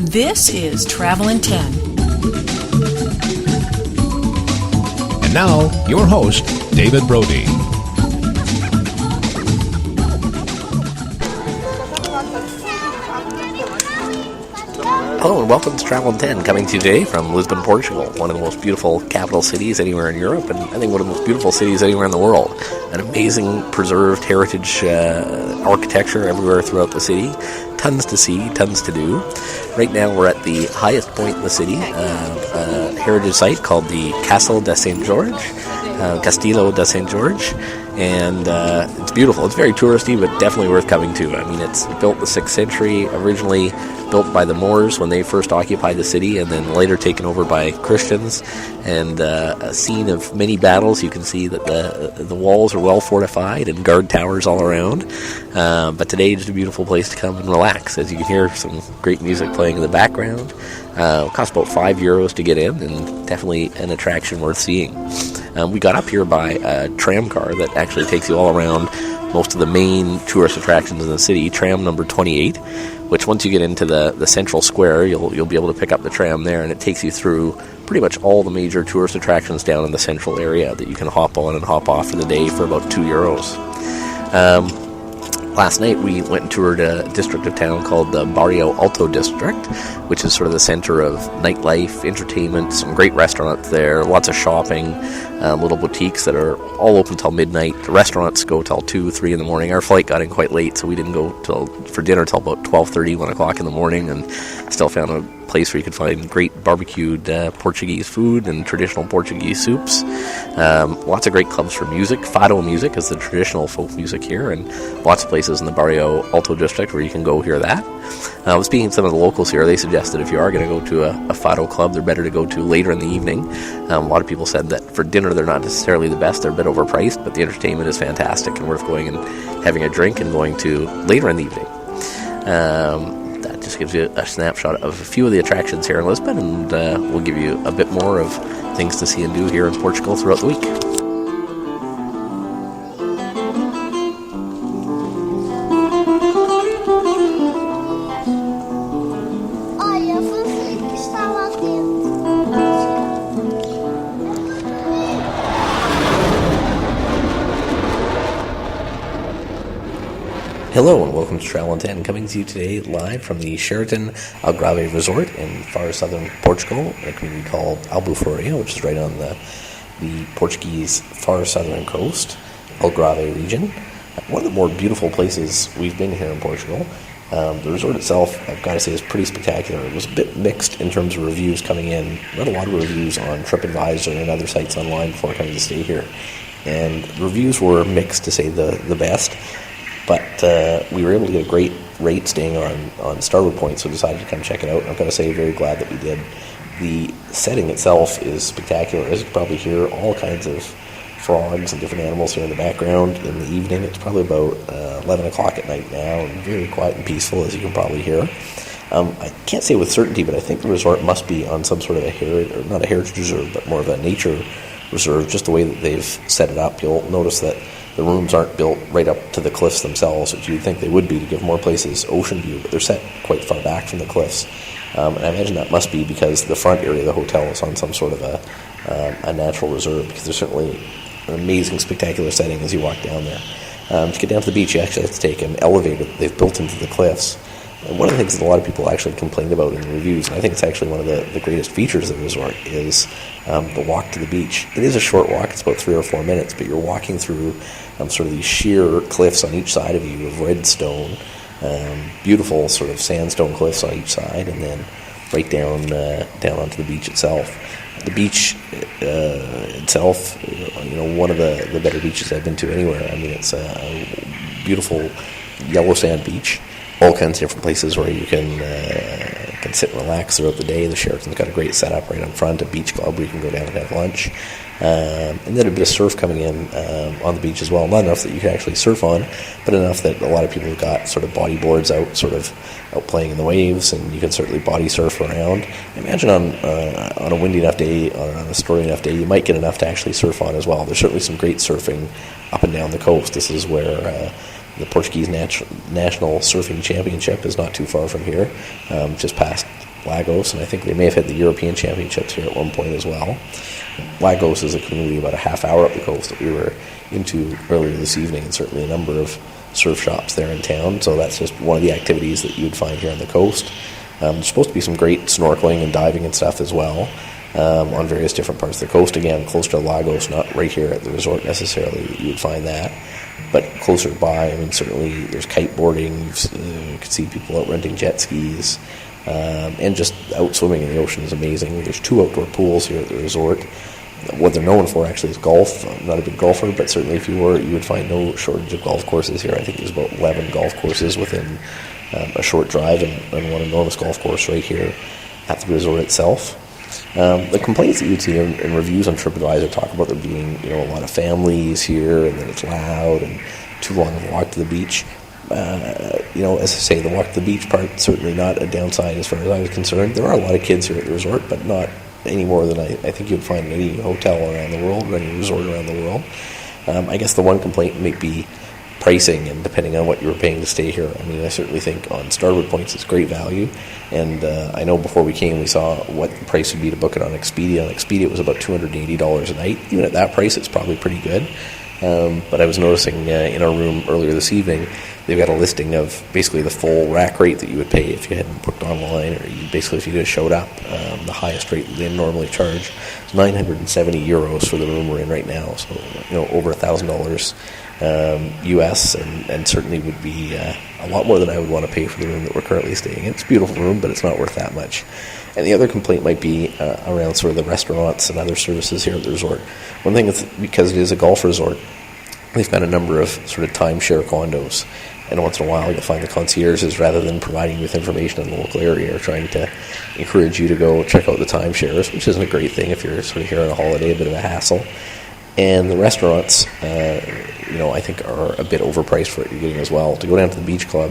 This is Travel in 10. And now, your host, David Brody. Hello and welcome to Travel in 10, coming to you today from Lisbon, Portugal, one of the most beautiful capital cities anywhere in Europe, and I think one of the most beautiful cities anywhere in the world. An amazing preserved heritage architecture everywhere throughout the city. Tons to see, tons to do. Right now we're at the highest point in the city, a heritage site called the Castelo de Sao Jorge, Castelo de Sao Jorge, and it's beautiful. It's very touristy, but definitely worth coming to. I mean, it's built in the 6th century, originally built by the Moors when they first occupied the city, and then later taken over by Christians, and a scene of many battles. You can see that the walls are well fortified and guard towers all around, but today is a beautiful place to come and relax. As you can hear, some great music playing in the background. It costs about €5 to get in, and definitely an attraction worth seeing. We got up here by a tram car that actually takes you all around most of the main tourist attractions in the city, tram number 28, which once you get into the central square, you'll be able to pick up the tram there, and it takes you through pretty much all the major tourist attractions down in the central area that you can hop on and hop off for the day for about €2. Last night we went and toured a district of town called the Bairro Alto district, which is sort of the center of nightlife, entertainment, some great restaurants there, lots of shopping, little boutiques that are all open till midnight. The restaurants go till 2, 3 in the morning. Our flight got in quite late, so we didn't go for dinner till about 12:30, 1 o'clock in the morning, and still found a place where you could find great barbecued Portuguese food and traditional Portuguese soups. Lots of great clubs for music. Fado music is the traditional folk music here, and lots of places in the Bairro Alto district where you can go hear that. Speaking to some of the locals here, they suggested if you are going to go to a Fado club, they're better to go to later in the evening. A lot of people said that for dinner they're not necessarily the best, they're a bit overpriced, but the entertainment is fantastic and worth going and having a drink and going to later in the evening. That just gives you a snapshot of a few of the attractions here in Lisbon, and we'll give you a bit more of things to see and do here in Portugal throughout the week. Hello and welcome to Travel in 10, coming to you today live from the Sheraton Algarve Resort in far southern Portugal, in a community called Albuferia, which is right on the Portuguese far southern coast, Algarve region. One of the more beautiful places we've been here in Portugal. The resort itself, I've got to say, is pretty spectacular. It was a bit mixed in terms of reviews coming in. Read a lot of reviews on TripAdvisor and other sites online before coming to stay here, and reviews were mixed to say the best. But we were able to get a great rate staying on Starwood Point, so decided to come check it out. And I've got to say, very glad that we did. The setting itself is spectacular. As you can probably hear, all kinds of frogs and different animals here in the background. In the evening, it's probably about 11 o'clock at night now, and very quiet and peaceful, as you can probably hear. I can't say with certainty, but I think the resort must be on some sort of not a heritage reserve, but more of a nature reserve, just the way that they've set it up. You'll notice that the rooms aren't built right up to the cliffs themselves, which you'd think they would be to give more places ocean view, but they're set quite far back from the cliffs. And I imagine that must be because the front area of the hotel is on some sort of a natural reserve, because there's certainly an amazing, spectacular setting as you walk down there. To get down to the beach, you actually have to take an elevator that they've built into the cliffs. And one of the things that a lot of people actually complained about in the reviews, and I think it's actually one of the greatest features of the resort, is the walk to the beach. It is a short walk, it's about 3 or 4 minutes, but you're walking through sort of these sheer cliffs on each side of you of red stone, beautiful sort of sandstone cliffs on each side, and then right down onto the beach itself. The beach itself, one of the better beaches I've been to anywhere. I mean, it's a beautiful yellow sand beach. All kinds of different places where you can sit and relax throughout the day. The Sheraton's got a great setup right in front, a beach club where you can go down and have lunch. And then a bit of surf coming in on the beach as well. Not enough that you can actually surf on, but enough that a lot of people have got sort of bodyboards out playing in the waves, and you can certainly body surf around. I imagine on a windy enough day, or on a stormy enough day, you might get enough to actually surf on as well. There's certainly some great surfing up and down the coast. This is where the Portuguese National Surfing Championship is not too far from here, just past Lagos, and I think they may have had the European Championships here at one point as well. Lagos is a community about a half hour up the coast that we were into earlier this evening, and certainly a number of surf shops there in town, so that's just one of the activities that you'd find here on the coast. There's supposed to be some great snorkeling and diving and stuff as well on various different parts of the coast. Again, closer to Lagos, not right here at the resort necessarily that you would find that, but closer by. I mean, certainly there's kiteboarding, you can see people out renting jet skis, and just out swimming in the ocean is amazing. There's 2 outdoor pools here at the resort. What they're known for actually is golf. I'm not a big golfer, but certainly if you were, you would find no shortage of golf courses here. I think there's about 11 golf courses within a short drive, and one enormous golf course right here at the resort itself. The complaints that you'd see in reviews on TripAdvisor talk about there being, a lot of families here, and that it's loud and too long of a walk to the beach. As I say, the walk to the beach part, certainly not a downside as far as I was concerned. There are a lot of kids here at the resort, but not any more than I think you'd find in any hotel around the world or any resort around the world. I guess the one complaint might be pricing, and depending on what you were paying to stay here. I mean, I certainly think on Starwood points it's great value, and I know before we came we saw what the price would be to book it on Expedia. On Expedia it was about $280 a night. Even at that price it's probably pretty good. But I was noticing in our room earlier this evening, they've got a listing of basically the full rack rate that you would pay if you hadn't booked online, or if you just showed up. The highest rate that they normally charge is €970 for the room we're in right now, so over $1,000 US, and certainly would be a lot more than I would want to pay for the room that we're currently staying in. It's a beautiful room, but it's not worth that much. And the other complaint might be around sort of the restaurants and other services here at the resort. One thing is, because it is a golf resort, they've got a number of sort of timeshare condos, and once in a while you'll find the concierges, rather than providing you with information on the local area, are trying to encourage you to go check out the timeshares, which isn't a great thing if you're sort of here on a holiday, a bit of a hassle. And the restaurants, I think are a bit overpriced for what you're getting as well. To go down to the beach club,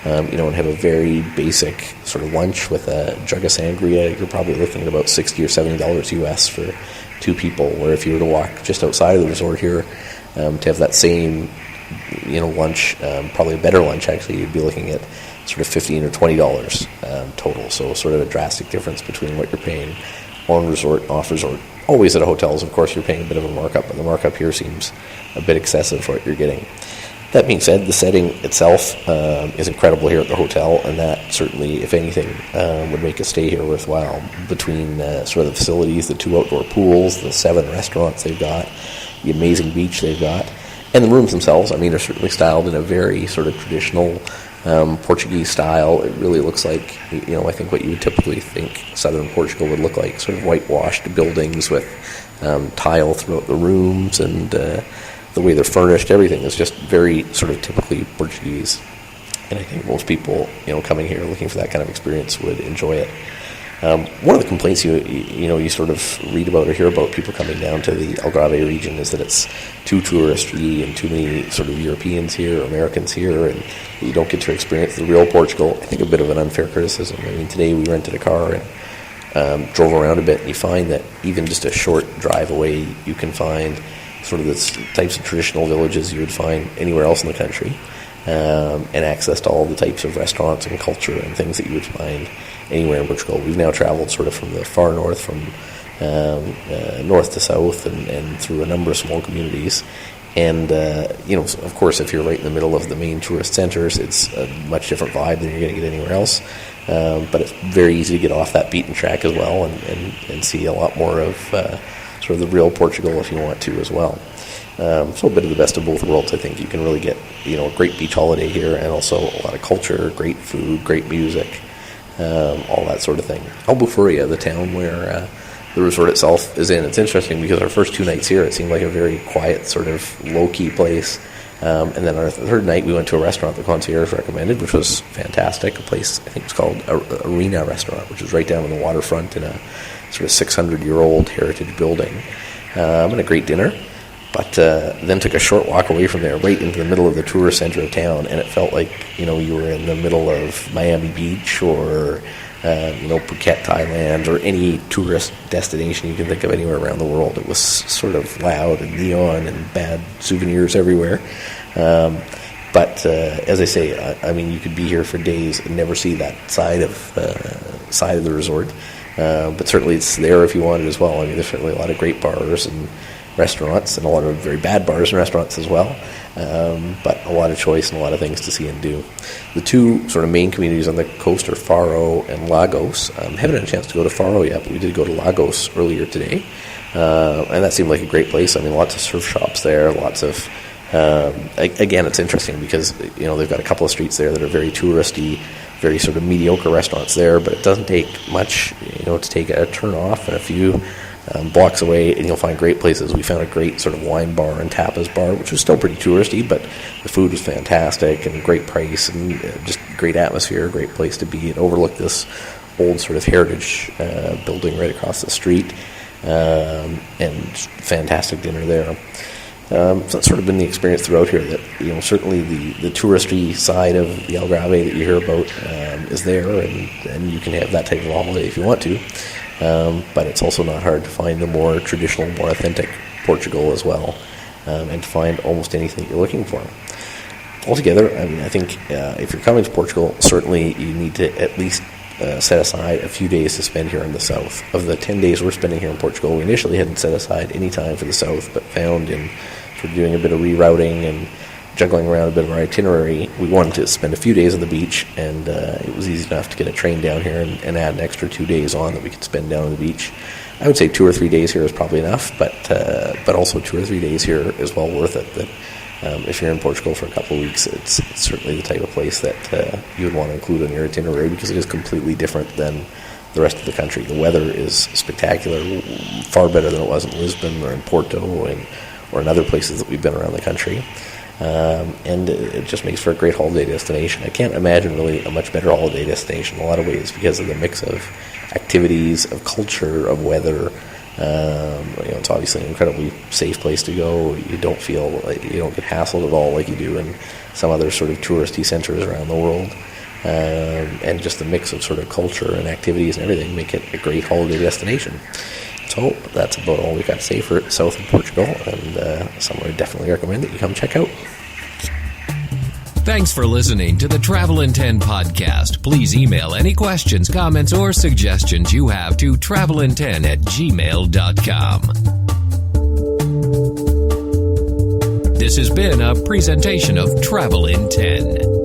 and have a very basic sort of lunch with a jug of sangria, you're probably looking at about $60 or $70 US for 2 people. Where if you were to walk just outside of the resort here, to have that same, lunch, probably a better lunch actually, you'd be looking at sort of $15 or $20 total. So sort of a drastic difference between what you're paying on resort, off resort. Always at hotels, of course, you're paying a bit of a markup, but the markup here seems a bit excessive for what you're getting. That being said, the setting itself is incredible here at the hotel, and that certainly, if anything, would make a stay here worthwhile. Between sort of the facilities, the 2 outdoor pools, the 7 restaurants they've got, the amazing beach they've got, and the rooms themselves, I mean, they're certainly styled in a very sort of traditional Portuguese style. It really looks like, I think what you would typically think southern Portugal would look like, sort of whitewashed buildings with tile throughout the rooms, and the way they're furnished, everything is just very sort of typically Portuguese. And I think most people, coming here looking for that kind of experience would enjoy it. One of the complaints you sort of read about or hear about people coming down to the Algarve region is that it's too touristy and too many sort of Europeans here, or Americans here, and you don't get to experience the real Portugal. I think a bit of an unfair criticism. I mean, today we rented a car and drove around a bit, and you find that even just a short drive away, you can find sort of the types of traditional villages you would find anywhere else in the country, and access to all the types of restaurants and culture and things that you would find anywhere in Portugal. We've now traveled sort of from the far north, from north to south, and through a number of small communities. And, of course, if you're right in the middle of the main tourist centers, it's a much different vibe than you're going to get anywhere else. But it's very easy to get off that beaten track as well, and see a lot more of sort of the real Portugal if you want to as well. So a bit of the best of both worlds. I think you can really get, a great beach holiday here, and also a lot of culture, great food, great music, all that sort of thing. Albuferia, the town where the resort itself is in. It's interesting because our first 2 nights here, it seemed like a very quiet, sort of low-key place. And then our third night, we went to a restaurant the concierge recommended, which was fantastic. A place, I think it's called Arena Restaurant, which is right down on the waterfront in a sort of 600-year-old heritage building. And a great dinner. But then took a short walk away from there, right into the middle of the tourist center of town, and it felt like, you were in the middle of Miami Beach or, Phuket, Thailand, or any tourist destination you can think of anywhere around the world. It was sort of loud and neon and bad souvenirs everywhere. But as I say, I mean, you could be here for days and never see that side of the resort. But certainly it's there if you want it as well. I mean, there's certainly a lot of great bars and restaurants, and a lot of very bad bars and restaurants as well. But a lot of choice and a lot of things to see and do. The two sort of main communities on the coast are Faro and Lagos. Haven't had a chance to go to Faro yet, but we did go to Lagos earlier today. And that seemed like a great place. I mean, lots of surf shops there, lots of... again, it's interesting because, they've got a couple of streets there that are very touristy, very sort of mediocre restaurants there, but it doesn't take much, to take a turn off and a few blocks away, and you'll find great places. We found a great sort of wine bar and tapas bar, which was still pretty touristy, but the food was fantastic and great price and just great atmosphere, great place to be. It overlooked this old sort of heritage building right across the street, and fantastic dinner there. So that's sort of been the experience throughout here, that, certainly the touristy side of the Algarve that you hear about is there, and you can have that type of holiday if you want to. But it's also not hard to find the more traditional, more authentic Portugal as well, and to find almost anything you're looking for. Altogether, I mean, I think if you're coming to Portugal, certainly you need to at least set aside a few days to spend here in the south. Of the 10 days we're spending here in Portugal, we initially hadn't set aside any time for the south, but found in sort of doing a bit of rerouting and juggling around a bit of our itinerary, we wanted to spend a few days on the beach, and it was easy enough to get a train down here and add an extra 2 days on that we could spend down on the beach. I would say 2 or 3 days here is probably enough, but also 2 or 3 days here is well worth it. That if you're in Portugal for a couple of weeks, it's certainly the type of place that you would want to include on your itinerary, because it is completely different than the rest of the country. The weather is spectacular, far better than it was in Lisbon or in Porto or in other places that we've been around the country. And it just makes for a great holiday destination. I can't imagine really a much better holiday destination in a lot of ways because of the mix of activities, of culture, of weather. It's obviously an incredibly safe place to go. You don't feel like you don't get hassled at all like you do in some other sort of touristy centers around the world. And just the mix of sort of culture and activities and everything make it a great holiday destination. So that's about all we've got to say for South of Portugal, and somewhere I definitely recommend that you come check out. Thanks for listening to the Travel in 10 podcast. Please email any questions, comments, or suggestions you have to travelin10@gmail.com. This has been a presentation of Travel in 10.